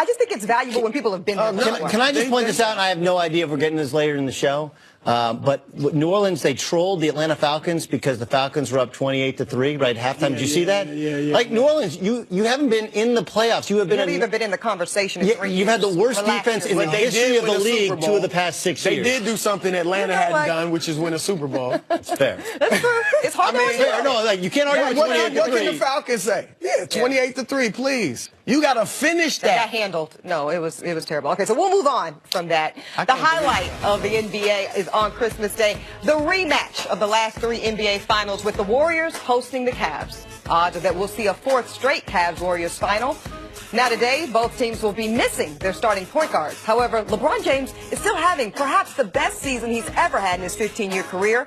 I just think it's valuable when people have been there. Can I just point this out? And I have no idea if we're getting this later in the show. But New Orleans, they trolled the Atlanta Falcons because the Falcons were up 28-3 right at halftime. Did you see that? Yeah. Like, New Orleans, you haven't been in the playoffs. You haven't even been in the conversation. You've had the worst defense in the history of the league 2 of the past 6 years. They did do something Atlanta hadn't done, which is win a Super Bowl. That's fair. That's true. It's hard to argue. No, like, you can't argue with 28-3. What can the Falcons say? Yeah, 28-3, please. You got to finish that. That handled. No, it was terrible. Okay, so we'll move on from that. The highlight of the NBA is on Christmas Day. The rematch of the last 3 NBA finals with the Warriors hosting the Cavs. Odds are that we'll see a 4th straight Cavs-Warriors final. Now today, both teams will be missing their starting point guards. However, LeBron James is still having perhaps the best season he's ever had in his 15-year career.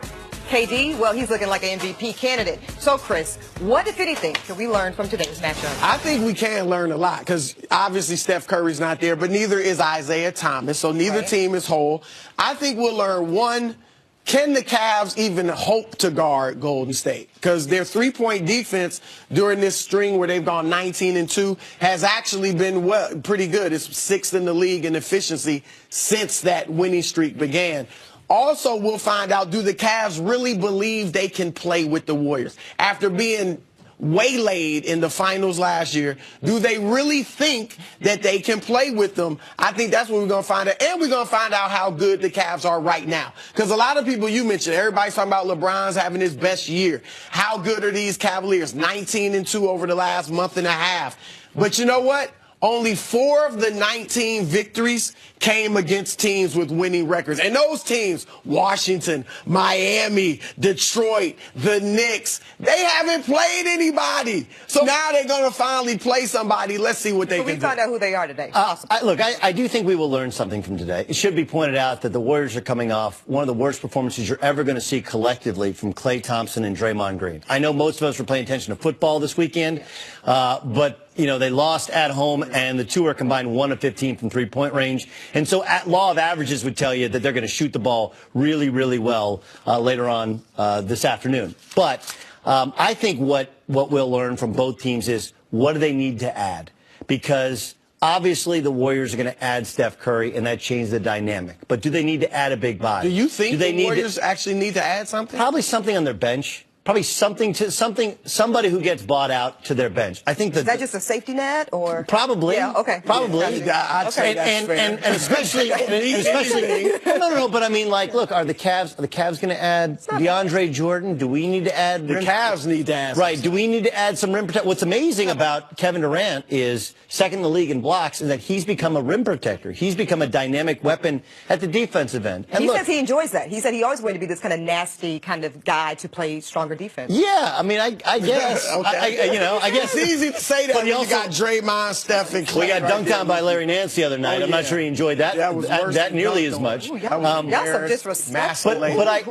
KD, well, he's looking like an MVP candidate. So, Chris, what, if anything, can we learn from today's matchup? I think we can learn a lot because obviously Steph Curry's not there, but neither is Isaiah Thomas, so neither team is whole. I think we'll learn, one, can the Cavs even hope to guard Golden State? Because their three-point defense during this string where they've gone 19-2 has actually been pretty good. It's 6th in the league in efficiency since that winning streak began. Also, we'll find out, do the Cavs really believe they can play with the Warriors? After being waylaid in the finals last year, do they really think that they can play with them? I think that's what we're going to find out. And we're going to find out how good the Cavs are right now. Because a lot of people you mentioned, everybody's talking about LeBron's having his best year. How good are these Cavaliers? 19-2 over the last month and a half. But you know what? Only 4 of the 19 victories came against teams with winning records. And those teams, Washington, Miami, Detroit, the Knicks, they haven't played anybody. So now they're going to finally play somebody. Let's see what they can do. We find out who they are today. Look, I do think we will learn something from today. It should be pointed out that the Warriors are coming off one of the worst performances you're ever going to see collectively from Klay Thompson and Draymond Green. I know most of us were paying attention to football this weekend, but you know, they lost at home, and the two are combined 1 of 15 from three-point range. And so law of averages would tell you that they're going to shoot the ball really, really well later on this afternoon. But I think what we'll learn from both teams is what do they need to add? Because obviously the Warriors are going to add Steph Curry, and that changes the dynamic. But do they need to add a big body? Do you think the Warriors actually need to add something? Probably something on their bench. Probably somebody who gets bought out to their bench. I think is that just a safety net, or probably? Yeah, okay. Probably. Yeah, I'd say that's fair. And especially, no. But I mean, like, look, are the Cavs going to add DeAndre Jordan? Do we need to add? The Cavs need to add. Right. Do we need to add some rim protector? What's amazing about Kevin Durant is second in the league in blocks, and that he's become a rim protector. He's become a dynamic weapon at the defensive end. And he says he enjoys that. He said he always wanted to be this kind of nasty kind of guy to play stronger defense. Yeah, I mean, I guess. Okay. I guess it's easy to say that when you got Draymond, Steph, and Klay. We got dunked on by Larry Nance the other night. I'm not sure he enjoyed that nearly as much. Ooh, y'all some disrespect. But I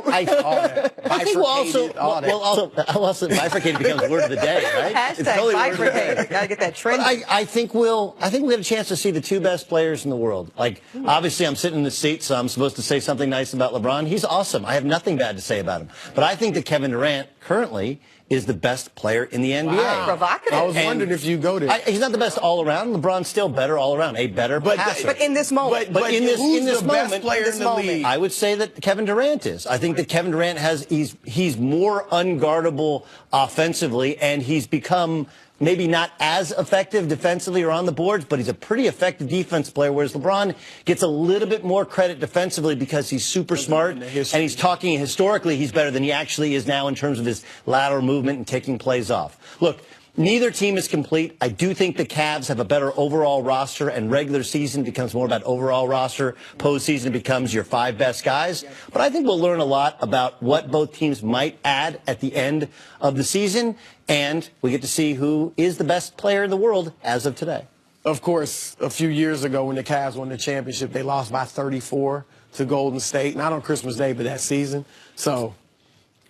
think we'll also bifurcated becomes word of the day, right? Hashtag bifurcated. Gotta get that trend. I think we have a chance to see the 2 best players in the world. Like, obviously, I'm sitting in the seat, so I'm supposed to say something nice about LeBron. He's awesome. I have nothing bad to say about him. But I think that Kevin Durant currently is the best player in the NBA. Wow. Provocative. I was wondering if you go there. He's not the best all around. LeBron's still better all around, a better passer. But in this moment, but in this best moment, player in the league? I would say that Kevin Durant is. I think that Kevin Durant he's more unguardable offensively, and he's become maybe not as effective defensively or on the boards, but he's a pretty effective defense player, whereas LeBron gets a little bit more credit defensively because he's super smart, and he's talking historically he's better than he actually is now in terms of his lateral movement and taking plays off. Look, neither team is complete. I do think the Cavs have a better overall roster, and regular season becomes more about overall roster. Postseason becomes your 5 best guys. But I think we'll learn a lot about what both teams might add at the end of the season, and we get to see who is the best player in the world as of today. Of course, a few years ago when the Cavs won the championship, they lost by 34 to Golden State, not on Christmas Day, but that season. So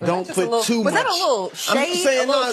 don't put too much. Was that a little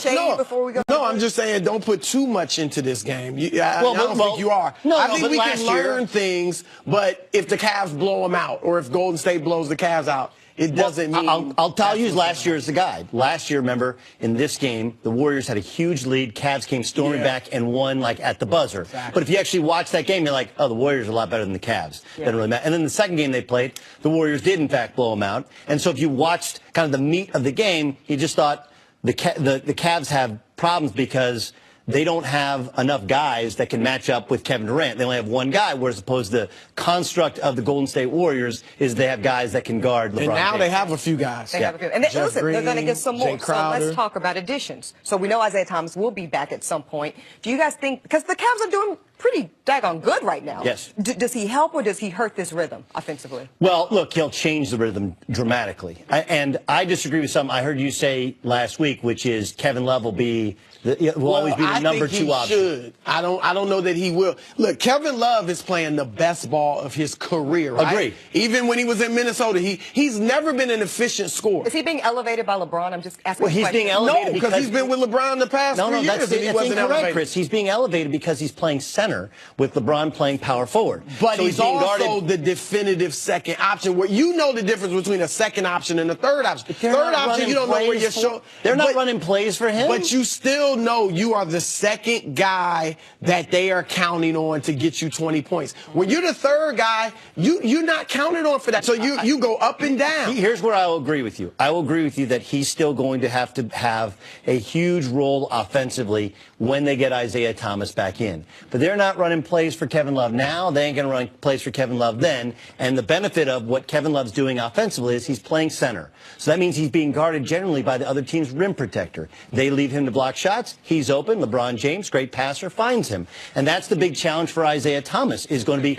shade, before we go? No, I'm just saying don't put too much into this game. I don't think you are. I think we can learn things, but if the Cavs blow them out or if Golden State blows the Cavs out, it doesn't mean. I'll use last year as the guide. Last year, remember, in this game, the Warriors had a huge lead. Cavs came storming back and won like at the buzzer. Exactly. But if you actually watch that game, you're like, oh, the Warriors are a lot better than the Cavs. Doesn't really matter. And then the second game they played, the Warriors did in fact blow them out. And so if you watched kind of the meat of the game, you just thought the Cavs have problems because they don't have enough guys that can match up with Kevin Durant. They only have one guy, whereas opposed to the construct of the Golden State Warriors is they have guys that can guard LeBron. And now James. they have a few guys. They have a few. And listen, they're going to get some more. So Crowder. let's talk about additions. So we know Isaiah Thomas will be back at some point. Do you guys think, because the Cavs are doing pretty daggone good right now. Yes. Does he help or does he hurt this rhythm offensively? Well, look, he'll change the rhythm dramatically. And I disagree with something I heard you say last week, which is Kevin Love will always be the number two option. Should. I don't know that he will. Look, Kevin Love is playing the best ball of his career, right? Agree. Even when he was in Minnesota, he's never been an efficient scorer. Is he being elevated by LeBron? I'm just asking. Well, he's being elevated No, because he's been with LeBron the past 3 years. That's and he wasn't incorrect, elevated. Chris. He's being elevated because he's playing center with LeBron playing power forward. But so he's being also guarded. the definitive second option, where you know the difference between a second option and a third option. Third option, you don't know where you're showing. They're not running plays for him. But you still know you are the second guy that they are counting on to get you 20 points. When you're the third guy, you're not counted on for that. So you go up and down. Here's where I will agree with you. I will agree with you that he's still going to have a huge role offensively when they get Isaiah Thomas back in. But they're not running plays for Kevin Love now. They ain't going to run plays for Kevin Love then. And the benefit of what Kevin Love's doing offensively is he's playing center. So that means he's being guarded generally by the other team's rim protector. They leave him to block shots. He's open. LeBron James, great passer, finds him. And that's the big challenge for Isaiah Thomas is going to be,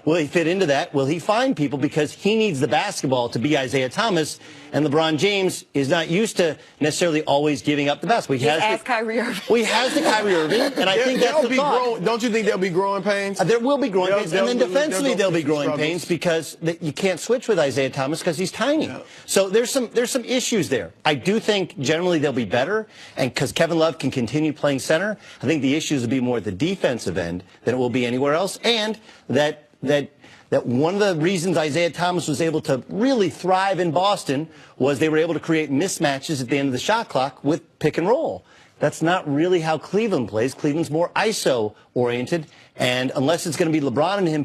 will he fit into that? Will he find people? Because he needs the basketball to be Isaiah Thomas. And LeBron James is not used to necessarily always giving up the basketball. He has Kyrie Irving. Well, he has the Kyrie Irving, and I think that's the thought. Don't you think there'll be growing pains? There will be growing pains, and then defensively there'll be growing pains because you can't switch with Isaiah Thomas because he's tiny. Yeah. So there's some issues there. I do think generally they'll be better, and because Kevin Love can continue playing center, I think the issues will be more at the defensive end than it will be anywhere else, and that one of the reasons Isaiah Thomas was able to really thrive in Boston was they were able to create mismatches at the end of the shot clock with pick and roll. That's not really how Cleveland plays. Cleveland's more ISO oriented, and unless it's going to be LeBron and him